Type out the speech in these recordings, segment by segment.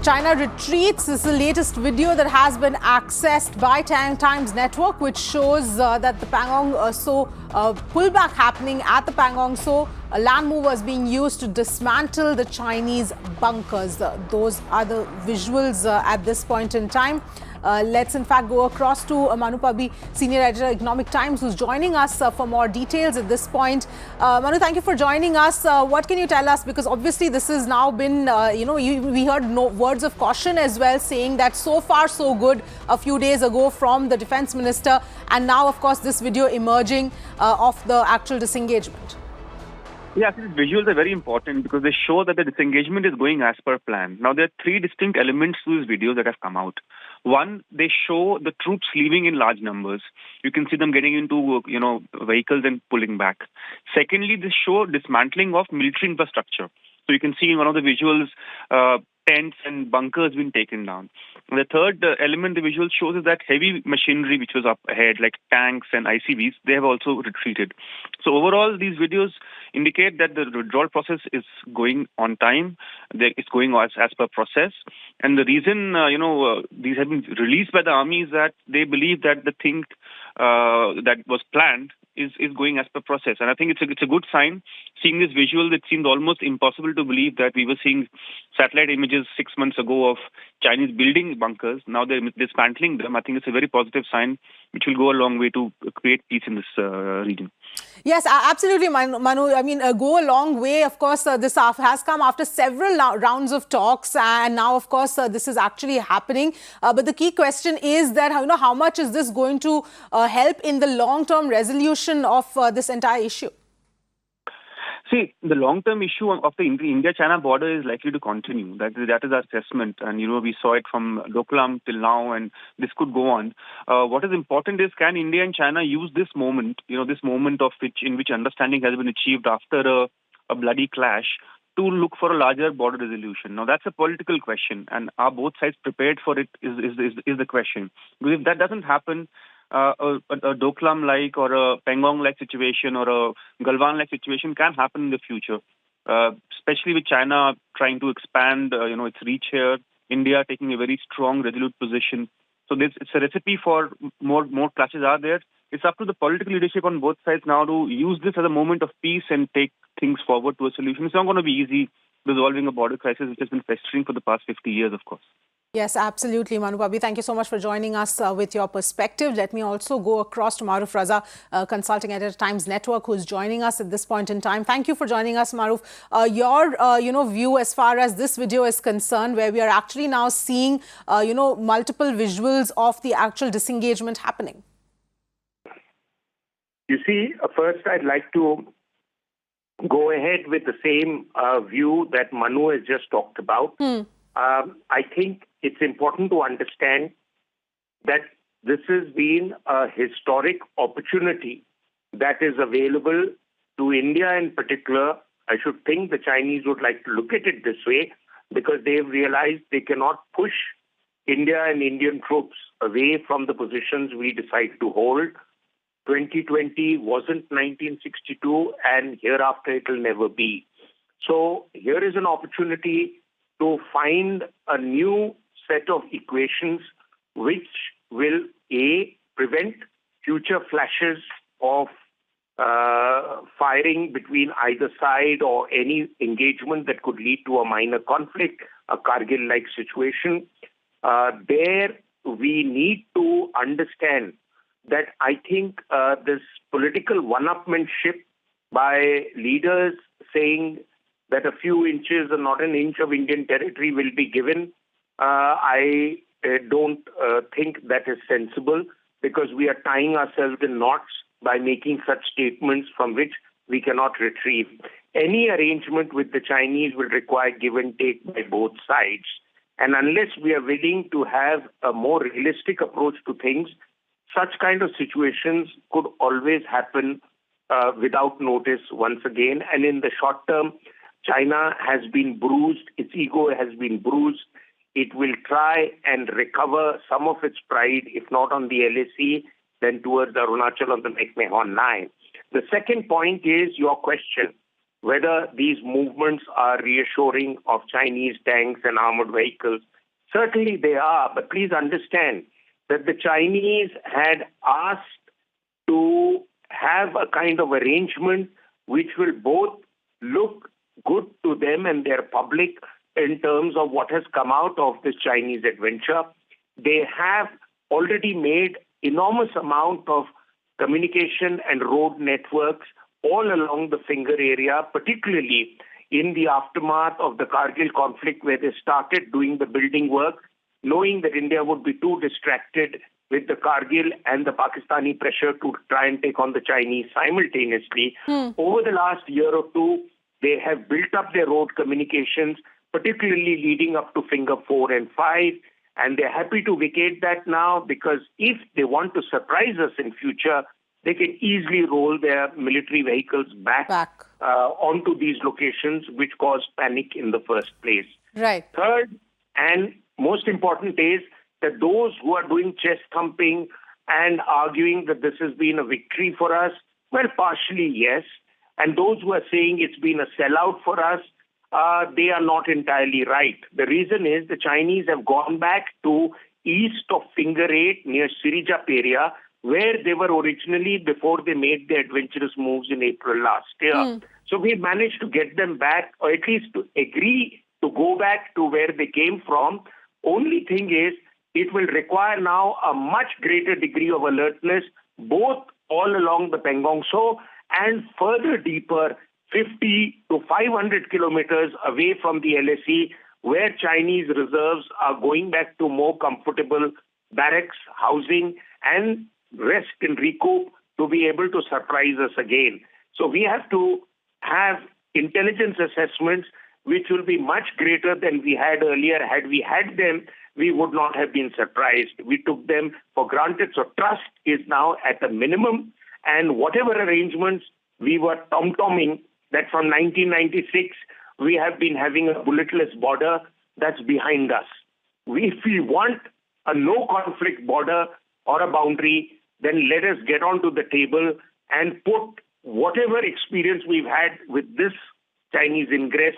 China retreats. This is the latest video that has been accessed by Times Network, which shows that the Pangong Tso pullback happening at the Pangong Tso. Landmovers being used to dismantle the Chinese bunkers. Those are the visuals at this point in time. Let's in fact go across to Manu Pabi, Senior Editor, Economic Times, who's joining us for more details at this point. Manu, thank you for joining us. What can you tell us? Because obviously this has now been, we heard words of caution as well, saying that so far so good a few days ago from the Defence Minister, and now of course this video emerging of the actual disengagement. Yeah, these visuals are very important because they show that the disengagement is going as per plan. Now, there are three distinct elements to these videos that have come out. One, they show the troops leaving in large numbers. You can see them getting into, vehicles and pulling back. Secondly, they show dismantling of military infrastructure. So you can see in one of the visuals, tents and bunkers being taken down. And the third element the visual shows is that heavy machinery which was up ahead, like tanks and ICVs, they have also retreated. So overall, these videos indicate that the withdrawal process is going on time. It's going as per process. And the reason, these have been released by the army is that they believe that the thing that was planned is going as per process. And I think it's a good sign. Seeing this visual, it seemed almost impossible to believe that we were seeing satellite images 6 months ago of Chinese building bunkers. Now they're dismantling them. I think it's a very positive sign, which will go a long way to create peace in this region. Yes, absolutely, Manu. I mean, go a long way. Of course, this has come after several rounds of talks, and now, of course, this is actually happening. But the key question is that how much is this going to help in the long-term resolution of this entire issue? See, the long-term issue of the India-China border is likely to continue. That is our assessment. And, we saw it from Doklam till now, and this could go on. What is important is, can India and China use this moment, this moment in which understanding has been achieved after a bloody clash, to look for a larger border resolution? Now, that's a political question, and are both sides prepared for it is the question. Because if that doesn't happen, a Doklam-like or a Pangong-like situation or a Galwan-like situation can happen in the future, especially with China trying to expand, its reach here, India taking a very strong, resolute position. So it's a recipe for more clashes are there. It's up to the political leadership on both sides now to use this as a moment of peace and take things forward to a solution. It's not going to be easy resolving a border crisis which has been festering for the past 50 years, of course. Yes, absolutely, Manu Pabi. Thank you so much for joining us with your perspective. Let me also go across to Maruf Raza, consulting editor Times Network, who's joining us at this point in time. Thank you for joining us, Maruf. Your view as far as this video is concerned, where we are actually now seeing, multiple visuals of the actual disengagement happening. You see, first I'd like to go ahead with the same view that Manu has just talked about. I think it's important to understand that this has been a historic opportunity that is available to India in particular. I should think the Chinese would like to look at it this way because they've realized they cannot push India and Indian troops away from the positions we decide to hold. 2020 wasn't 1962, and hereafter it will never be. So here is an opportunity to find a new set of equations which will, A, prevent future flashes of firing between either side or any engagement that could lead to a minor conflict, a Kargil-like situation. There, we need to understand that I think this political one-upmanship by leaders saying that a few inches or not an inch of Indian territory will be given, I don't think that is sensible, because we are tying ourselves in knots by making such statements from which we cannot retrieve. Any arrangement with the Chinese will require give and take by both sides. And unless we are willing to have a more realistic approach to things, such kind of situations could always happen without notice once again. And in the short term, China has been bruised, its ego has been bruised. It will try and recover some of its pride, if not on the LAC, then towards Arunachal on the McMahon line. The second point is your question. whether these movements are reassuring of Chinese tanks and armored vehicles. Certainly they are, but please understand that the Chinese had asked to have a kind of arrangement which will both look good to them and their public in terms of what has come out of this Chinese adventure. They have already made enormous amount of communication and road networks all along the finger area, particularly in the aftermath of the Kargil conflict, where they started doing the building work, knowing that India would be too distracted with the Kargil and the Pakistani pressure to try and take on the Chinese simultaneously. Over the last year or two, they have built up their road communications, particularly leading up to Finger 4 and 5, and they're happy to vacate that now because if they want to surprise us in future, they can easily roll their military vehicles back. Onto these locations, which caused panic in the first place. Right. Third, and most important is that those who are doing chest thumping and arguing that this has been a victory for us, well, partially yes. And those who are saying it's been a sellout for us, they are not entirely right. The reason is the Chinese have gone back to east of Finger 8 near Sirijap area, where they were originally before they made their adventurous moves in April last year. So we managed to get them back, or at least to agree to go back to where they came from. Only thing is, it will require now a much greater degree of alertness, both all along the Pangong Tso and further deeper, 50 to 500 kilometers away from the LAC, where Chinese reserves are going back to more comfortable barracks, housing, and rest and recoup to be able to surprise us again. So we have to have intelligence assessments which will be much greater than we had earlier. Had we had them, we would not have been surprised. We took them for granted. So trust is now at a minimum. And whatever arrangements we were tom-tomming that from 1996 we have been having a bulletless border, that's behind us. If we want a no-conflict border or a boundary, then let us get onto the table and put whatever experience we've had with this Chinese ingress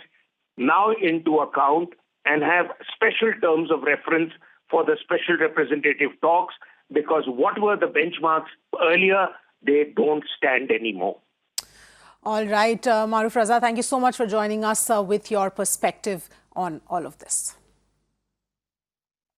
now into account and have special terms of reference for the special representative talks, because what were the benchmarks earlier, they don't stand anymore. All right, Maruf Raza, thank you so much for joining us with your perspective on all of this.